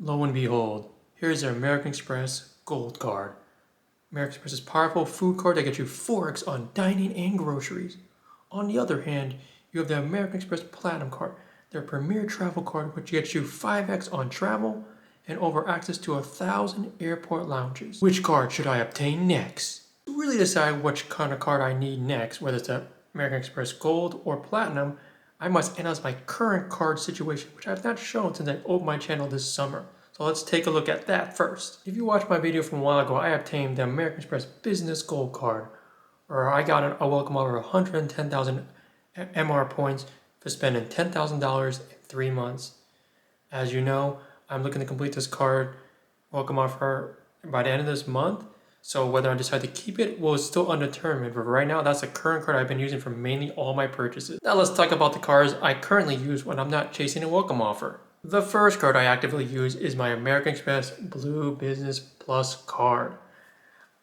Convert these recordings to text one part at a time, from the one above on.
Lo and behold, here's their American Express Gold Card. American Express's powerful food card that gets you 4x on dining and groceries. On the other hand, you have the American Express Platinum Card, their premier travel card, which gets you 5x on travel and over access to 1,000 airport lounges. Which card should I obtain next? To really decide which kind of card I need next, whether it's the American Express Gold or Platinum, I must analyze my current card situation, which I have not shown since I opened my channel this summer. So let's take a look at that first. If you watched my video from a while ago, I obtained the American Express Business Gold Card, where I got a welcome offer of 110,000 MR points for spending $10,000 in 3 months. As you know, I'm looking to complete this card welcome offer by the end of this month. So whether I decide to keep it is still undetermined, but right now that's the current card I've been using for mainly all my purchases. Now let's talk about the cards I currently use when I'm not chasing a welcome offer. The first card I actively use is my American Express Blue Business Plus card.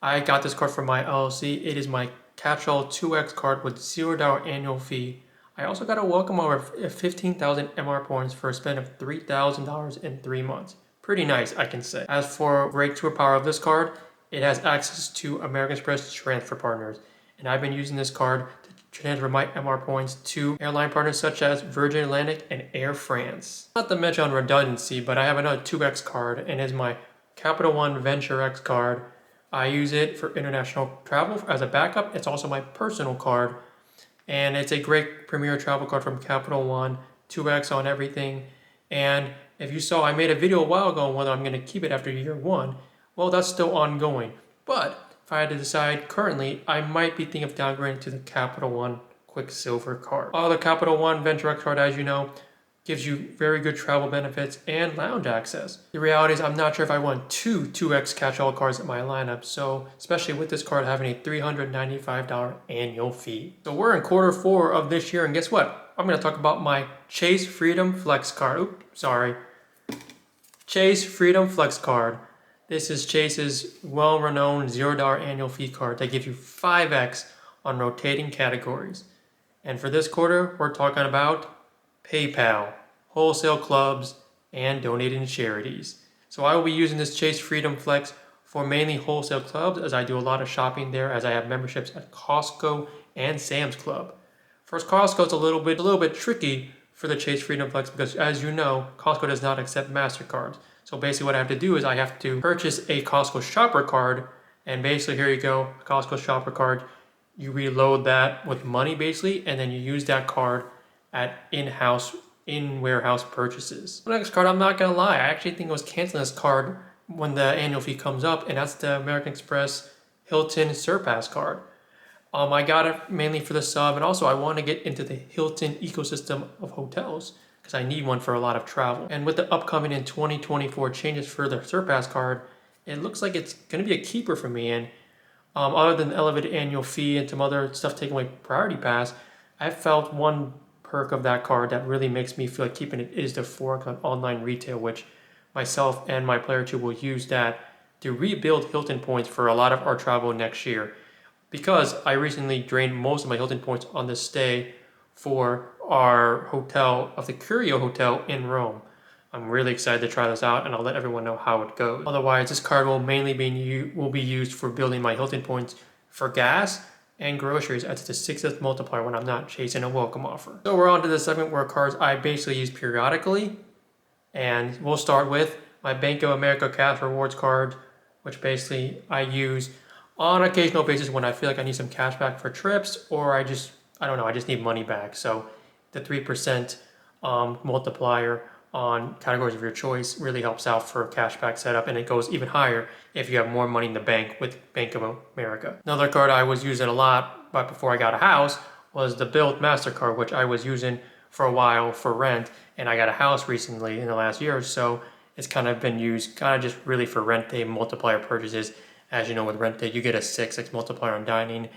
I got this card from my LLC. It is my catch-all 2x card with $0 annual fee. I also got a welcome offer of 15,000 MR points for a spend of $3,000 in 3 months. Pretty nice, I can say. As for great superpower of this card, it has access to American Express transfer partners, and I've been using this card to transfer my MR points to airline partners such as Virgin Atlantic and Air France. Not to mention redundancy, but I have another 2x card, and it's my Capital One Venture X card. I use it for international travel as a backup. It's also my personal card, and it's a great premier travel card from Capital One, 2x on everything. And if you saw, I made a video a while ago on whether I'm going to keep it after year 1. Well, that's still ongoing. But if I had to decide currently, I might be thinking of downgrading to the Capital One Quicksilver card. The Capital One Venture X card, as you know, gives you very good travel benefits and lounge access. The reality is I'm not sure if I want two 2x catch-all cards in my lineup, so especially with this card having a $395 annual fee. So we're in Q4 of this year, and guess what? I'm going to talk about my Chase Freedom Flex card. Chase Freedom Flex card. This is Chase's well-renowned $0 annual fee card that gives you 5x on rotating categories. And for this quarter, we're talking about PayPal, wholesale clubs, and donating to charities. So I will be using this Chase Freedom Flex for mainly wholesale clubs, as I do a lot of shopping there, as I have memberships at Costco and Sam's Club. First, Costco is a little bit tricky for the Chase Freedom Flex because, as you know, Costco does not accept MasterCards. So basically what I have to do is I have to purchase a Costco shopper card, and basically here you go, Costco shopper card. You reload that with money basically, and then you use that card at in-warehouse purchases. The next card, I'm not gonna lie, I actually think I was canceling this card when the annual fee comes up, and that's the American Express Hilton Surpass card. I got it mainly for the sub, and also I want to get into the Hilton ecosystem of hotels because I need one for a lot of travel. And with the upcoming in 2024 changes for the Surpass card, it looks like it's going to be a keeper for me. And other than the elevated annual fee and some other stuff taking away Priority Pass, I felt one perk of that card that really makes me feel like keeping it is the 4x on online retail, which myself and my player 2 will use that to rebuild Hilton points for a lot of our travel next year. Because I recently drained most of my Hilton points on the stay for our hotel of the Curio Hotel in Rome. I'm really excited to try this out, and I'll let everyone know how it goes. Otherwise, this card will mainly be used for building my Hilton points for gas and groceries as the 6th multiplier when I'm not chasing a welcome offer. So we're on to the segment where cards I basically use periodically, and we'll start with my Bank of America Cash Rewards card, which basically I use on an occasional basis when I feel like I need some cash back for trips, or I just need money back. So the 3% multiplier on categories of your choice really helps out for a cashback setup, and it goes even higher if you have more money in the bank with Bank of America. Another card I was using a lot but before I got a house was the Build MasterCard, which I was using for a while for rent, and I got a house recently in the last year or so. It's kind of been used just really for rent day multiplier purchases. As you know, with rent day, you get a 6x multiplier on dining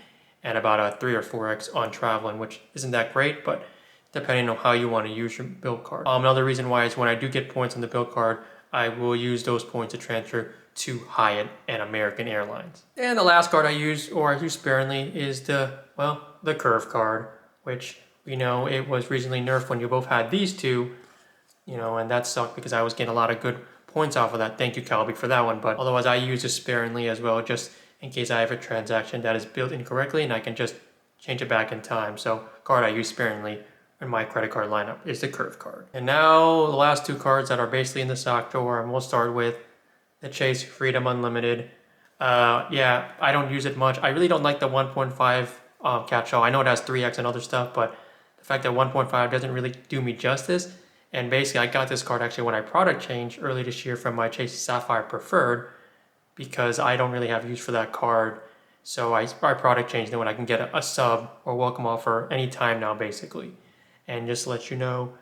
and about a 3 or 4x on traveling, which isn't that great, but depending on how you want to use your Build card. Another reason why is when I do get points on the Build card, I will use those points to transfer to Hyatt and American Airlines. And the last card I use sparingly, is the Curve card, which we know it was recently nerfed when you both had these two, and that sucked because I was getting a lot of good points off of that. Thank you, Calby, for that one. But otherwise, I use it sparingly as well, just in case I have a transaction that is built incorrectly and I can just change it back in time. So card I use sparingly in my credit card lineup is the Curve card. And now the last two cards that are basically in the stock drawer, and we'll start with the Chase Freedom Unlimited. Yeah, I don't use it much. I really don't like the 1.5 catch-all. I know it has 3x and other stuff, but the fact that 1.5 doesn't really do me justice. And basically, I got this card actually when I product changed early this year from my Chase Sapphire Preferred, because I don't really have use for that card. So I product changed it when I can get a sub or welcome offer anytime now, basically. And just to let you know,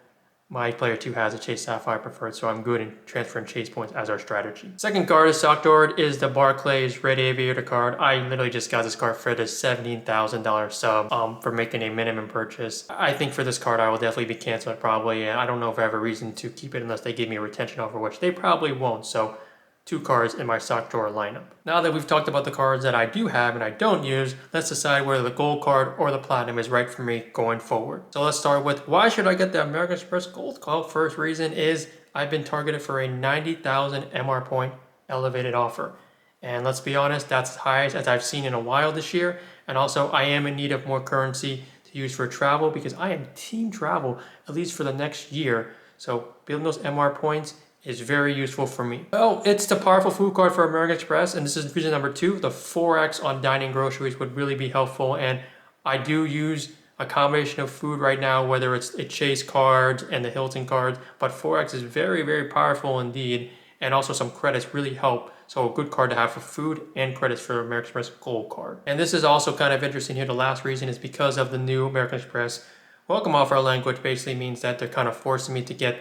my player 2 has a Chase Sapphire Preferred, so I'm good in transferring Chase points as our strategy. Second card is stock drawer is the Barclays Red Aviator card. I literally just got this card for the $17,000 sub for making a minimum purchase. I think for this card I will definitely be canceling it probably, and I don't know if I have a reason to keep it unless they give me a retention offer, which they probably won't. So 2 cards in my stock drawer lineup. Now that we've talked about the cards that I do have and I don't use, let's decide whether the gold card or the platinum is right for me going forward. So let's start with, why should I get the American Express Gold card? Well, first reason is I've been targeted for a 90,000 MR point elevated offer. And let's be honest, that's the highest as I've seen in a while this year. And also I am in need of more currency to use for travel because I am team travel, at least for the next year. So building those MR points is very useful for me. Well, it's the powerful food card for American Express, and this is reason number 2. The 4x on dining groceries would really be helpful, and I do use a combination of food right now, whether it's a Chase cards and the Hilton cards, but 4x is very, very powerful indeed, and also some credits really help. So a good card to have for food and credits for American Express Gold card. And this is also kind of interesting here. The last reason is because of the new American Express welcome offer language. Basically means that they're kind of forcing me to get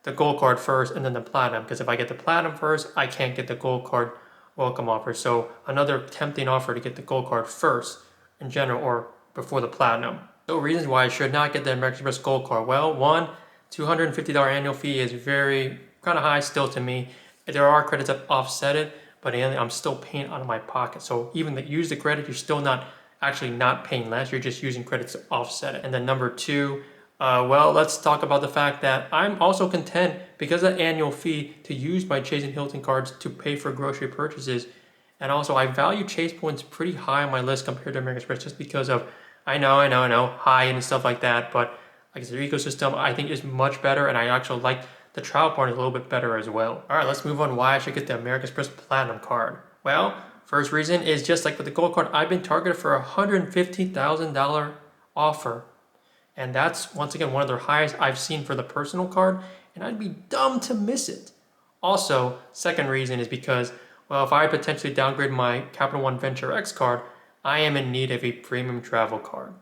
the gold card first and then the platinum, because if I get the platinum first, I can't get the gold card welcome offer. So another tempting offer to get the gold card first in general or before the platinum. So reasons why I should not get the American Express Gold card. Well, one, $250 annual fee is very kind of high still to me. There are credits that offset it, but I'm still paying out of my pocket. So even that use the credit, you're still not paying less. You're just using credits to offset it. And then number 2, well, let's talk about the fact that I'm also content, because of the annual fee, to use my Chase and Hilton cards to pay for grocery purchases. And also, I value Chase points pretty high on my list compared to American Express, just because of, I know, high and stuff like that. But like their ecosystem, I think is much better, and I actually like the travel part a little bit better as well. All right, let's move on why I should get the American Express Platinum card. Well, first reason is just like with the gold card, I've been targeted for a $150,000 offer. And that's, once again, one of their highest I've seen for the personal card, and I'd be dumb to miss it. Also, second reason is because, well, if I potentially downgrade my Capital One Venture X card, I am in need of a premium travel card.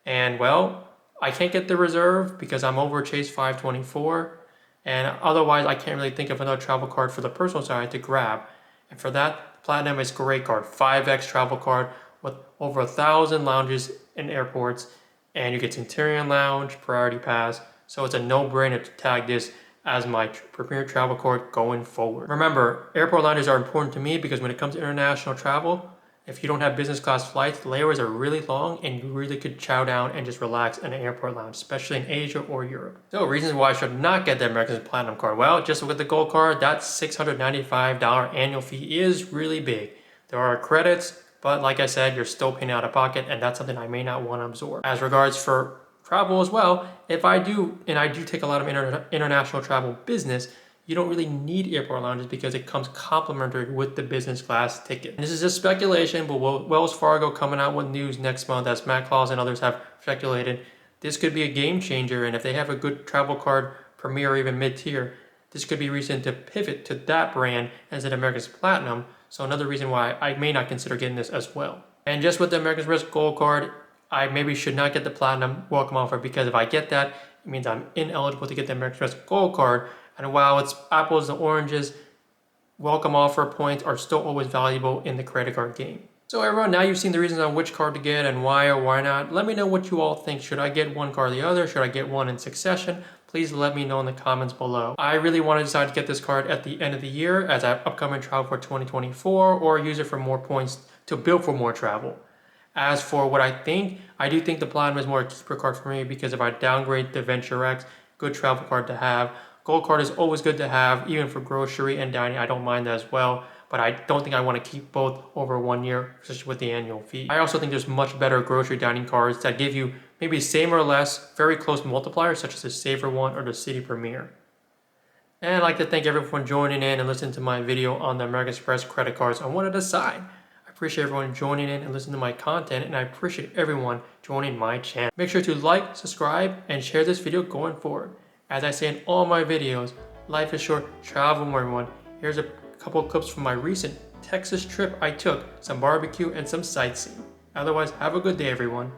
And, well, I can't get the reserve because I'm over Chase 524, and otherwise I can't really think of another travel card for the personal side to grab. And for that, Platinum is a great card, 5x travel card with over 1,000 lounges in airports, and you get Centurion Lounge, Priority Pass, so it's a no-brainer to tag this as my premier travel card going forward. Remember, airport lounges are important to me because when it comes to international travel, if you don't have business class flights, layovers are really long and you really could chow down and just relax in an airport lounge, especially in Asia or Europe. So reasons why I should not get the American Platinum card. Well, just with the gold card, that $695 annual fee is really big. There are credits, but like I said, you're still paying out of pocket, and that's something I may not want to absorb. As regards for travel as well, if I do, and I do take a lot of international travel business, you don't really need airport lounges because it comes complimentary with the business class ticket. And this is just speculation, but Wells Fargo coming out with news next month, as Matt Claus and others have speculated, this could be a game changer, and if they have a good travel card, premier or even mid-tier, this could be reason to pivot to that brand instead of America's Platinum. So another reason why I may not consider getting this as well. And just with the American Express Gold card, I maybe should not get the Platinum welcome offer, because if I get that, it means I'm ineligible to get the American Express Gold card. And while it's apples and oranges, welcome offer points are still always valuable in the credit card game. So everyone, now you've seen the reasons on which card to get and why or why not. Let me know what you all think. Should I get one card or the other? Should I get one in succession? Please let me know in the comments below. I really want to decide to get this card at the end of the year as I have upcoming travel for 2024, or use it for more points to build for more travel. As for what I do think the Platinum is more a keeper card for me, because if I downgrade the Venture X, good travel card to have, Gold card is always good to have, even for grocery and dining. I don't mind that as well, but I don't think I want to keep both over 1 year, especially with the annual fee. I also think there's much better grocery dining cards that give you maybe same or less, very close multipliers, such as the Saver one or the City Premier. And I'd like to thank everyone for joining in and listening to my video on the American Express credit cards on what to decide. I appreciate everyone joining in and listening to my content, and I appreciate everyone joining my channel. Make sure to like, subscribe, and share this video going forward. As I say in all my videos, life is short, travel more, everyone. Here's a couple of clips from my recent Texas trip I took, some barbecue and some sightseeing. Otherwise, have a good day, everyone.